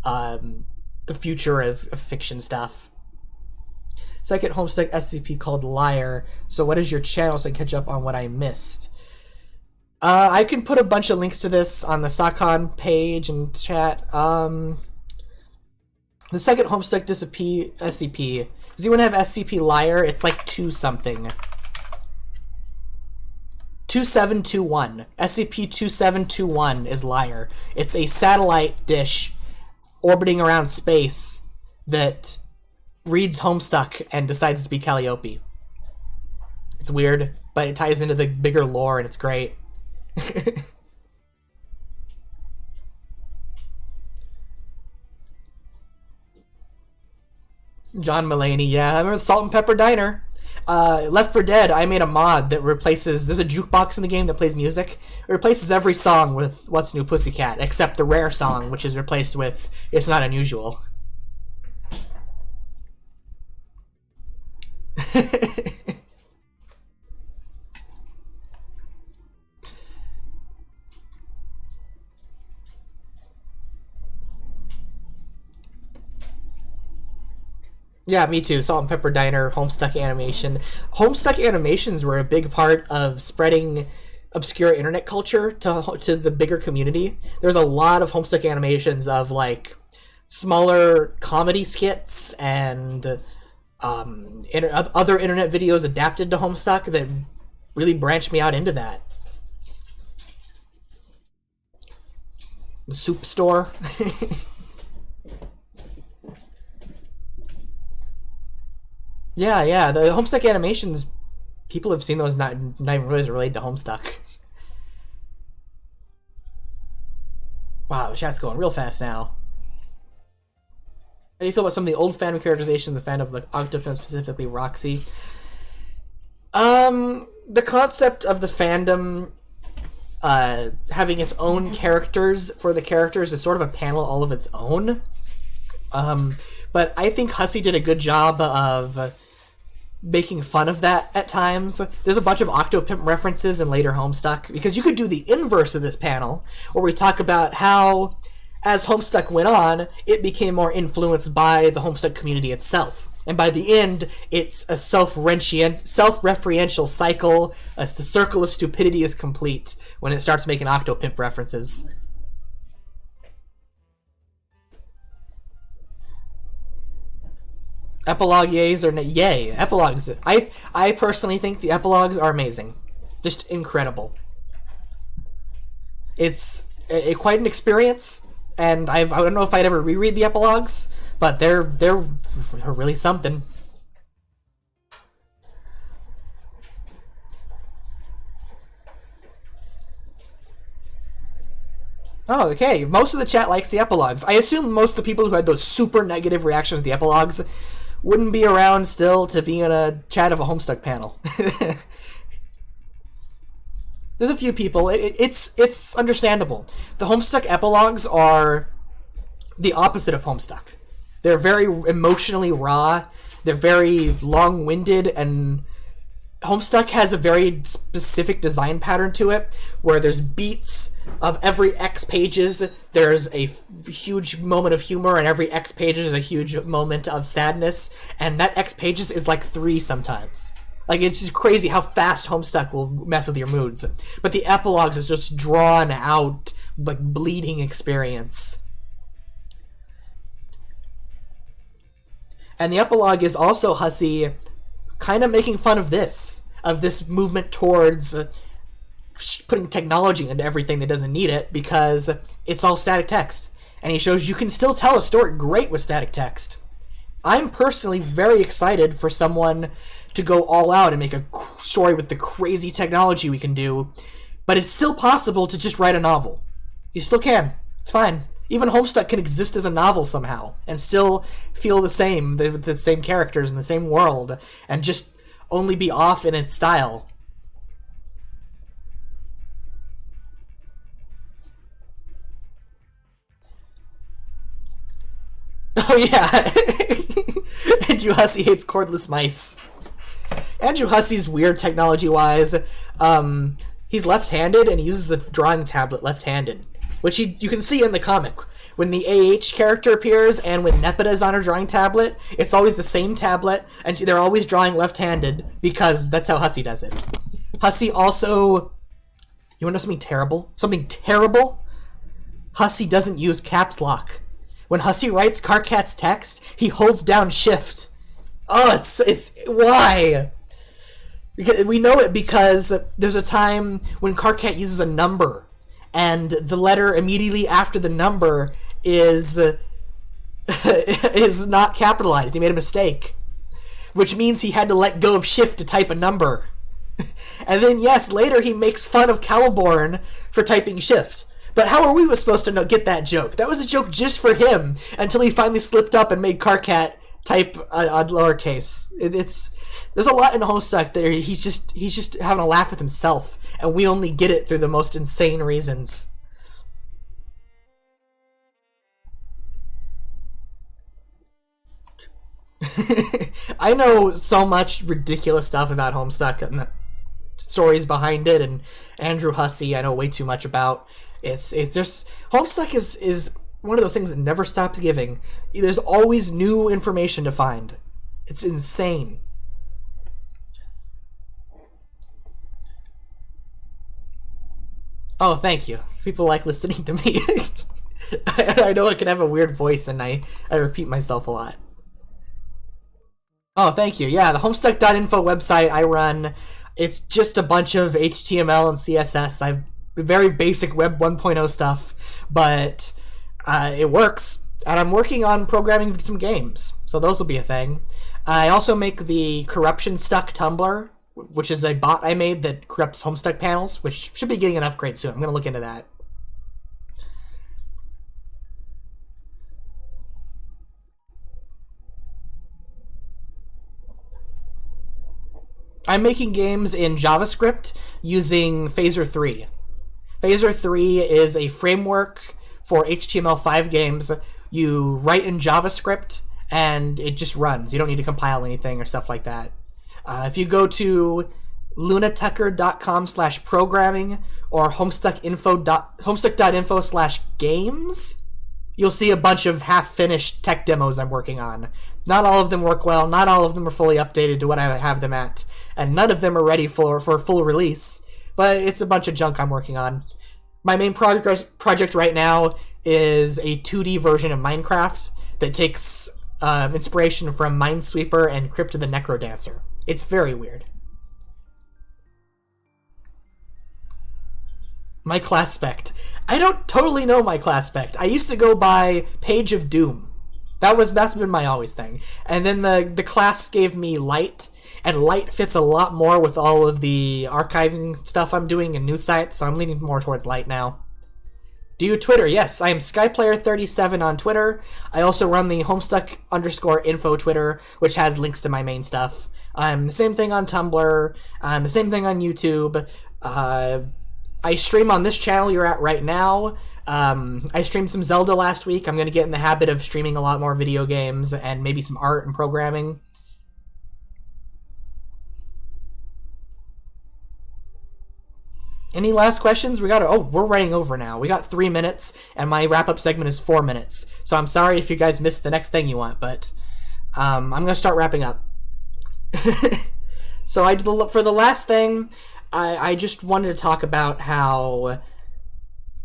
the future of fiction stuff. Second Homestuck SCP called Liar. So what is your channel so I can catch up on what I missed? I can put a bunch of links to this on the SOCON page and chat. The second Homestuck SCP. Does anyone have SCP Liar? It's like 2 something. 2721. SCP-2721 is Liar. It's a satellite dish orbiting around space that reads Homestuck and decides to be Calliope. It's weird, but it ties into the bigger lore and it's great. John Mulaney, yeah, I remember the Salt and Pepper Diner. Left 4 Dead, I made a mod that replaces... There's a jukebox in the game that plays music. It replaces every song with What's New Pussycat, except the rare song, which is replaced with It's Not Unusual. Yeah, me too. Salt and Pepper Diner, Homestuck animation. Homestuck animations were a big part of spreading obscure internet culture to the bigger community. There's a lot of Homestuck animations of like smaller comedy skits and other internet videos adapted to Homestuck that really branched me out into that. The soup store. Yeah, the Homestuck animations, people have seen those, not even really related to Homestuck. Wow, the chat's going real fast now. How do you feel about some of the old fan characterizations of the fandom, like Octopus, specifically Roxy? The concept of the fandom having its own characters for the characters is sort of a panel all of its own. But I think Hussey did a good job of making fun of that at times. There's a bunch of Octopimp references in later Homestuck, because you could do the inverse of this panel, where we talk about how, as Homestuck went on, it became more influenced by the Homestuck community itself. And by the end, it's a self-referential cycle, as the circle of stupidity is complete when it starts making Octopimp references. Epilogue yays or yay. Epilogues. I personally think the epilogues are amazing. Just incredible. It's quite an experience, and I don't know if I'd ever reread the epilogues, but they're really something. Oh, okay. Most of the chat likes the epilogues. I assume most of the people who had those super negative reactions to the epilogues wouldn't be around still to be in a chat of a Homestuck panel. There's a few people. It's understandable. The Homestuck epilogues are the opposite of Homestuck. They're very emotionally raw. They're very long-winded, and Homestuck has a very specific design pattern to it, where there's beats of every X pages. There's a huge moment of humor, and every X pages is a huge moment of sadness, and that X pages is like 3 sometimes. Like, it's just crazy how fast Homestuck will mess with your moods. But the epilogues is just drawn out, like, bleeding experience. And the epilogue is also Hussey kind of making fun of this movement towards putting technology into everything that doesn't need it, because it's all static text. And he shows you can still tell a story great with static text. I'm personally very excited for someone to go all out and make a story with the crazy technology we can do, but it's still possible to just write a novel. You still can. It's fine. Even Homestuck can exist as a novel somehow and still feel the same characters in the same world, and just only be off in its style. Oh yeah. Andrew Hussey hates cordless mice. Andrew Hussey's weird technology-wise. He's left-handed, and he uses a drawing tablet left-handed, which you can see in the comic. When the AH character appears and when Nepeta's on her drawing tablet, it's always the same tablet, and they're always drawing left-handed, because that's how Hussey does it. Hussey also... You want to know something terrible? Something terrible? Hussey doesn't use caps lock. When Hussey writes Karkat's text, he holds down shift. Oh, it's why? Because we know it because there's a time when Karkat uses a number, and the letter immediately after the number is not capitalized. He made a mistake, which means he had to let go of shift to type a number. And then, yes, later he makes fun of Caliborn for typing shift. But how are we supposed to get that joke? That was a joke just for him until he finally slipped up and made Karkat type a lowercase. There's a lot in Homestuck that he's just having a laugh with himself, and we only get it through the most insane reasons. I know so much ridiculous stuff about Homestuck and the stories behind it, and Andrew Hussey I know way too much about. It's just Homestuck is one of those things that never stops giving. There's always new information to find. It's insane. Oh, thank you. People like listening to me. I know I can have a weird voice and I repeat myself a lot. Oh, thank you. Yeah, the Homestuck.info website I run, it's just a bunch of HTML and CSS. I've very basic Web 1.0 stuff, but it works. And I'm working on programming some games, so those will be a thing. I also make the Corruption Stuck Tumblr, which is a bot I made that corrupts Homestuck panels, which should be getting an upgrade soon. I'm going to look into that. I'm making games in JavaScript using Phaser 3. Phaser 3 is a framework for HTML5 games. You write in JavaScript, and it just runs. You don't need to compile anything or stuff like that. If you go to lunatucker.com/programming or homestuck.info/games, you'll see a bunch of half-finished tech demos I'm working on. Not all of them work well, not all of them are fully updated to what I have them at, and none of them are ready for full release, but it's a bunch of junk I'm working on. My main project right now is a 2D version of Minecraft that takes inspiration from Minesweeper and Crypt of the Necrodancer. It's very weird. My class spec. I don't totally know my class spec. I used to go by Page of Doom. That's been my always thing. And then the class gave me Light, and Light fits a lot more with all of the archiving stuff I'm doing in news sites, so I'm leaning more towards Light now. Do you Twitter? Yes, I am Skyplayer37 on Twitter. I also run the Homestuck_info Twitter, which has links to my main stuff. I'm the same thing on Tumblr. I'm the same thing on YouTube. I stream on this channel you're at right now. I streamed some Zelda last week. I'm going to get in the habit of streaming a lot more video games and maybe some art and programming. Any last questions? We're running over now. We got 3 minutes, and my wrap-up segment is 4 minutes. So I'm sorry if you guys missed the next thing you want, but I'm going to start wrapping up. So for the last thing, I just wanted to talk about how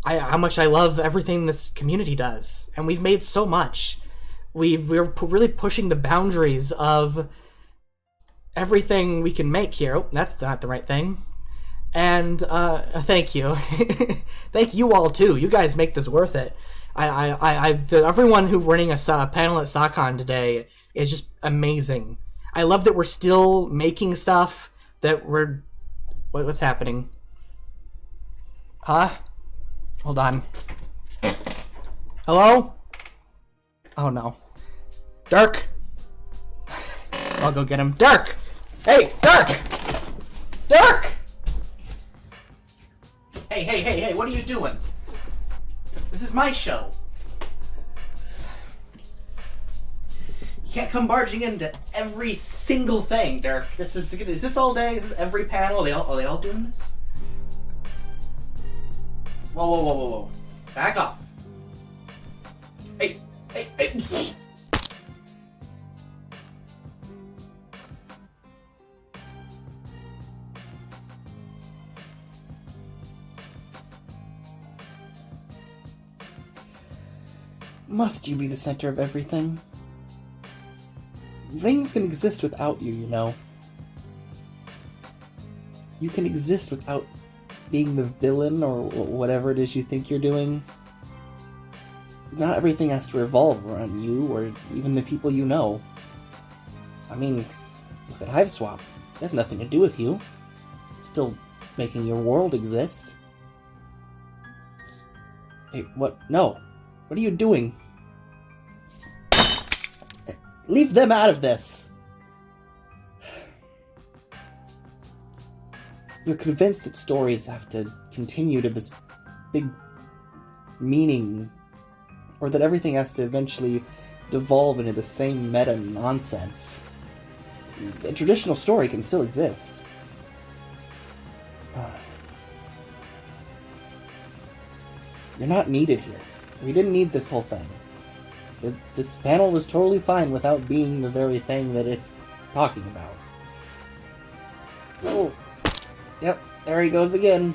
much I love everything this community does. And we've made so much. We're really pushing the boundaries of everything we can make here. Oh, that's not the right thing. And thank you. Thank you all, too. You guys make this worth it. Everyone who's running a panel at SockCon today is just amazing. I love that we're still making stuff, that we're... What's happening? Huh? Hold on. Hello? Oh, no. Dirk? I'll go get him. Dirk! Hey, Dirk! Dirk! Hey, what are you doing? This is my show. You can't come barging into every single thing, Dirk. Is this all day? Is this every panel? Are they all doing this? Whoa. Back off. Hey. Must you be the center of everything? Things can exist without you, you know. You can exist without being the villain or whatever it is you think you're doing. Not everything has to revolve around you or even the people you know. I mean, look at Hiveswap. It has nothing to do with you. It's still making your world exist. Hey, what? No. What are you doing? Leave them out of this! You're convinced that stories have to continue to this big meaning, or that everything has to eventually devolve into the same meta nonsense. A traditional story can still exist. You're not needed here. We didn't need this whole thing. This panel was totally fine without being the very thing that it's talking about. Oh, yep, there he goes again.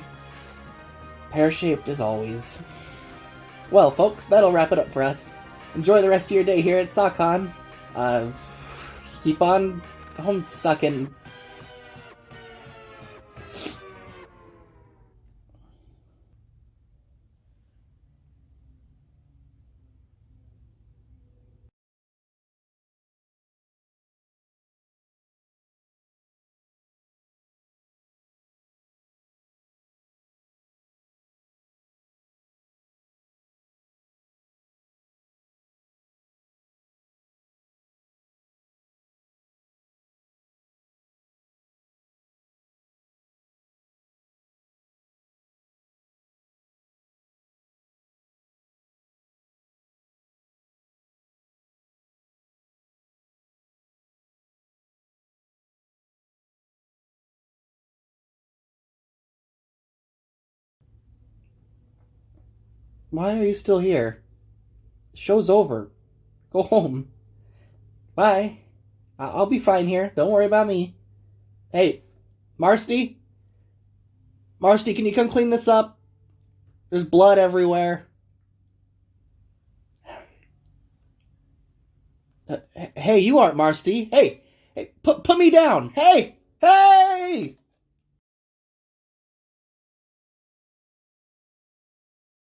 Pear-shaped as always. Well, folks, that'll wrap it up for us. Enjoy the rest of your day here at SawCon. Keep on homestucking. Why are you still here? Show's over. Go home. Bye. I'll be fine here. Don't worry about me. Hey, Marsty? Marsty, can you come clean this up? There's blood everywhere. Hey, you aren't Marsty. Hey, put me down. Hey!